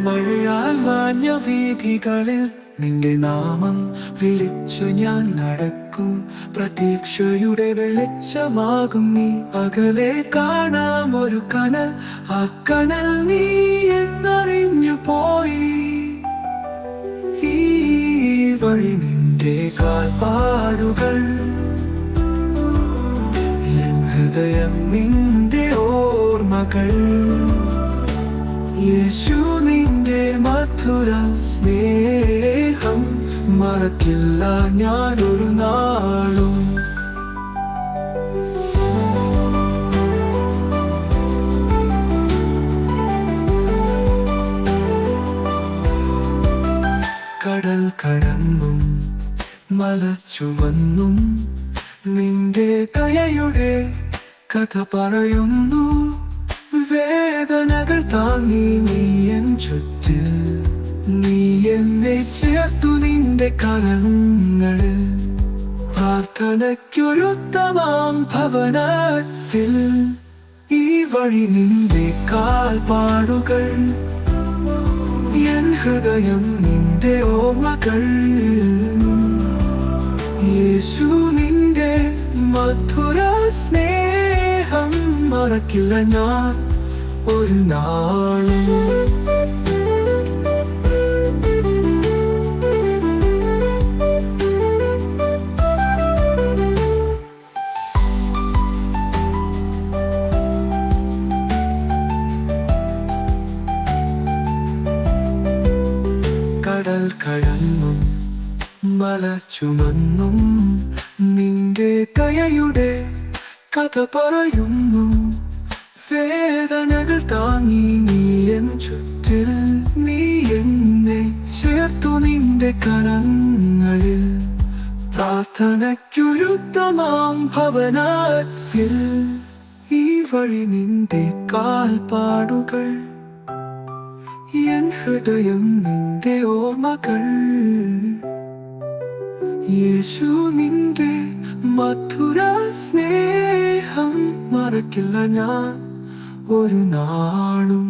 മഴയാൽ മാഞ്ഞ വീഥികളിൽ നിന്റെ നാമം വിളിച്ചു ഞാൻ നടക്കും. പ്രതീക്ഷയുടെ വെളിച്ചമാകും നീ. അകലെ കാണാം ഒരു കനൽ, ആ കനൽ നീ എന്നറിഞ്ഞു പോയി. ഈ വഴി നിന്റെ കാൽപ്പാടുകൾ, എൻ ഹൃദയം നിന്റെ ഓർമ്മകൾ. യേശു നിന്റെ മധുര സ്നേഹം മറക്കില്ല ഞാനൊരു നാളും. കടൽ കടന്നും മല ചുവന്നും നിന്റെ ദയയുടെ കഥ പറയുന്നു. വേദനകൾ താങ്ങി നീ എൻ ചുറ്റിൽ, നീ എന്നെ ചേർത്തു നിന്റെ കരങ്ങളിൽ. പ്രാർത്ഥനയ്ക്കൊരുത്തമാം ഭവനത്തിൽ ഈ വഴി നിന്റെ കാൽപ്പാടുകൾ, എൻ ഹൃദയം നിന്റെ ഓർമ്മകൾ. യേശു നിന്റെ മധുര സ്നേഹം മറക്കില്ല ഞാൻ ഒരു നാളും. കടൽ കടന്നും മല ചുമന്നും നിന്റെ ദയയുടെ കഥ പറയുന്നു. വേദനകൾ താങ്ങി നീ എൻ ചുറ്റിൽ, നീ എന്നെ ചേർത്തു നിന്റെ കരങ്ങളിൽ. പ്രാർത്ഥനയ്ക്കൊരുത്തമാം ഭവനത്തിൽ ഈ വഴി നിന്റെ കാൽപ്പാടുകൾ, എൻ ഹൃദയം നിന്റെ ഓർമ്മകൾ. യേശു നിന്റെ മധുര സ്നേഹം മറക്കില്ല ഞാൻ ഒരു നാളും.